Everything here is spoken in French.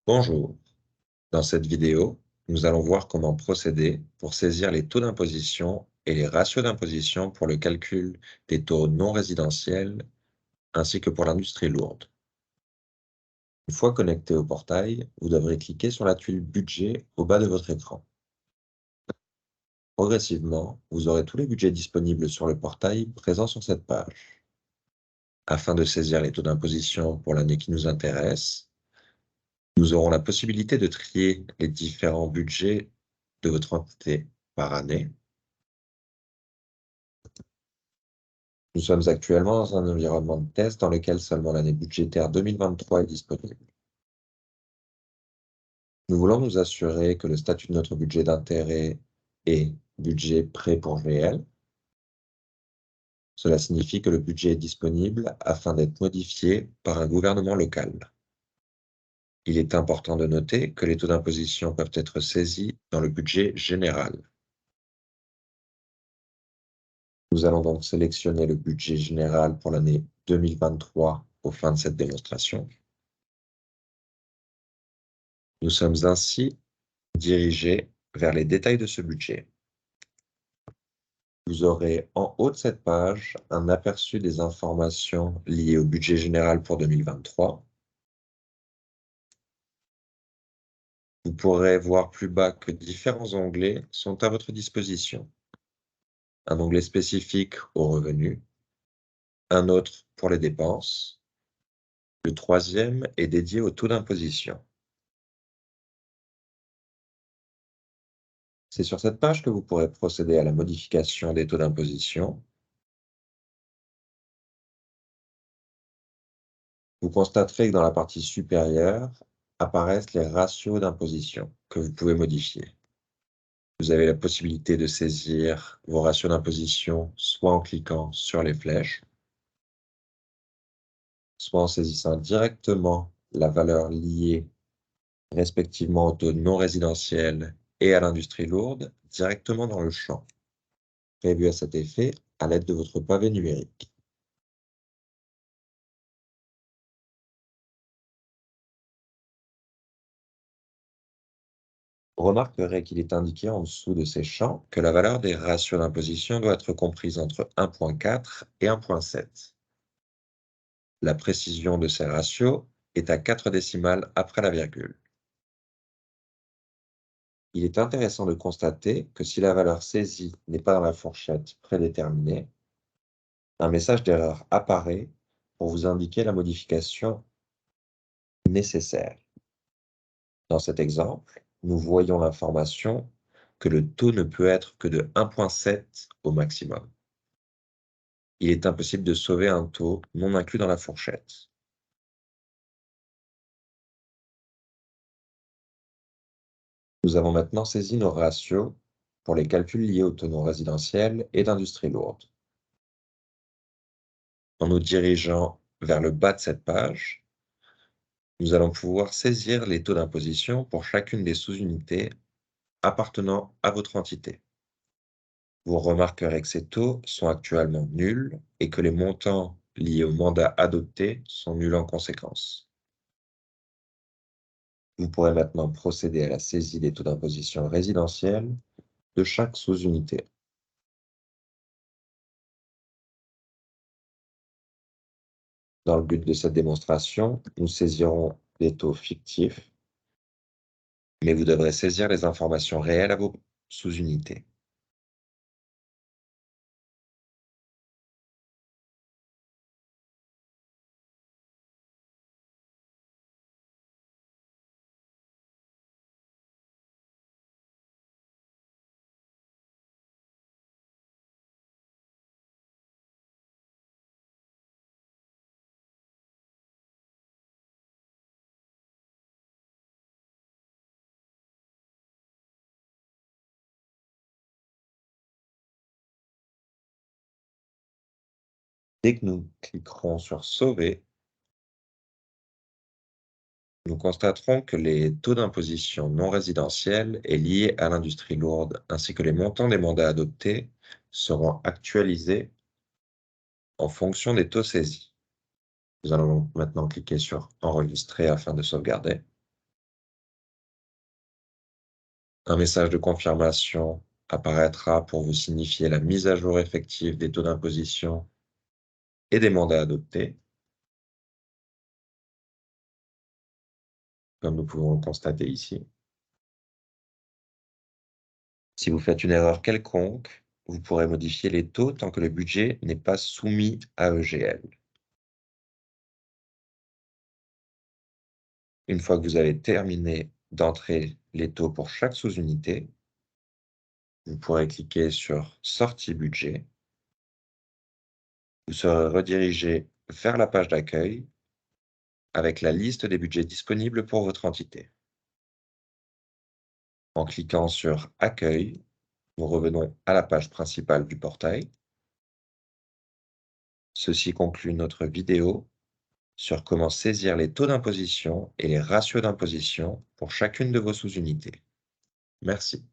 Bonjour, dans cette vidéo, nous allons voir comment procéder pour saisir les taux d'imposition et les ratios d'imposition pour le calcul des taux non résidentiels ainsi que pour l'industrie lourde. Une fois connecté au portail, vous devrez cliquer sur la tuile Budget au bas de votre écran. Progressivement, vous aurez tous les budgets disponibles sur le portail présents sur cette page. Afin de saisir les taux d'imposition pour l'année qui nous intéresse, nous aurons la possibilité de trier les différents budgets de votre entité par année. Nous sommes actuellement dans un environnement de test dans lequel seulement l'année budgétaire 2023 est disponible. Nous voulons nous assurer que le statut de notre budget d'intérêt est budget prêt pour réel. Cela signifie que le budget est disponible afin d'être modifié par un gouvernement local. Il est important de noter que les taux d'imposition peuvent être saisis dans le budget général. Nous allons donc sélectionner le budget général pour l'année 2023 aux fins de cette démonstration. Nous sommes ainsi dirigés vers les détails de ce budget. Vous aurez en haut de cette page un aperçu des informations liées au budget général pour 2023. Vous pourrez voir plus bas que différents onglets sont à votre disposition. Un onglet spécifique aux revenus, un autre pour les dépenses. Le troisième est dédié au taux d'imposition. C'est sur cette page que vous pourrez procéder à la modification des taux d'imposition. Vous constaterez que dans la partie supérieure apparaissent les ratios d'imposition que vous pouvez modifier. Vous avez la possibilité de saisir vos ratios d'imposition soit en cliquant sur les flèches, soit en saisissant directement la valeur liée respectivement au taux non résidentiel et à l'industrie lourde directement dans le champ prévu à cet effet à l'aide de votre pavé numérique. Vous remarquerez qu'il est indiqué en dessous de ces champs que la valeur des ratios d'imposition doit être comprise entre 1.4 et 1.7. La précision de ces ratios est à 4 décimales après la virgule. Il est intéressant de constater que si la valeur saisie n'est pas dans la fourchette prédéterminée, un message d'erreur apparaît pour vous indiquer la modification nécessaire. Dans cet exemple, nous voyons l'information que le taux ne peut être que de 1.7 au maximum. Il est impossible de sauver un taux non inclus dans la fourchette. Nous avons maintenant saisi nos ratios pour les calculs liés au taux non résidentiel et d'industrie lourde. En nous dirigeant vers le bas de cette page, nous allons pouvoir saisir les taux d'imposition pour chacune des sous-unités appartenant à votre entité. Vous remarquerez que ces taux sont actuellement nuls et que les montants liés au mandat adopté sont nuls en conséquence. Vous pourrez maintenant procéder à la saisie des taux d'imposition résidentiels de chaque sous-unité. Dans le but de cette démonstration, nous saisirons des taux fictifs, mais vous devrez saisir les informations réelles à vos sous-unités. Dès que nous cliquerons sur Sauver, nous constaterons que les taux d'imposition non résidentiels et liés à l'industrie lourde, ainsi que les montants des mandats adoptés, seront actualisés en fonction des taux saisis. Nous allons donc maintenant cliquer sur Enregistrer afin de sauvegarder. Un message de confirmation apparaîtra pour vous signifier la mise à jour effective des taux d'imposition et des mandats adoptés, comme nous pouvons le constater ici. Si vous faites une erreur quelconque, vous pourrez modifier les taux tant que le budget n'est pas soumis à EGL. Une fois que vous avez terminé d'entrer les taux pour chaque sous-unité, vous pourrez cliquer sur Sortie budget. Vous serez redirigé vers la page d'accueil avec la liste des budgets disponibles pour votre entité. En cliquant sur Accueil, nous revenons à la page principale du portail. Ceci conclut notre vidéo sur comment saisir les taux d'imposition et les ratios d'imposition pour chacune de vos sous-unités. Merci.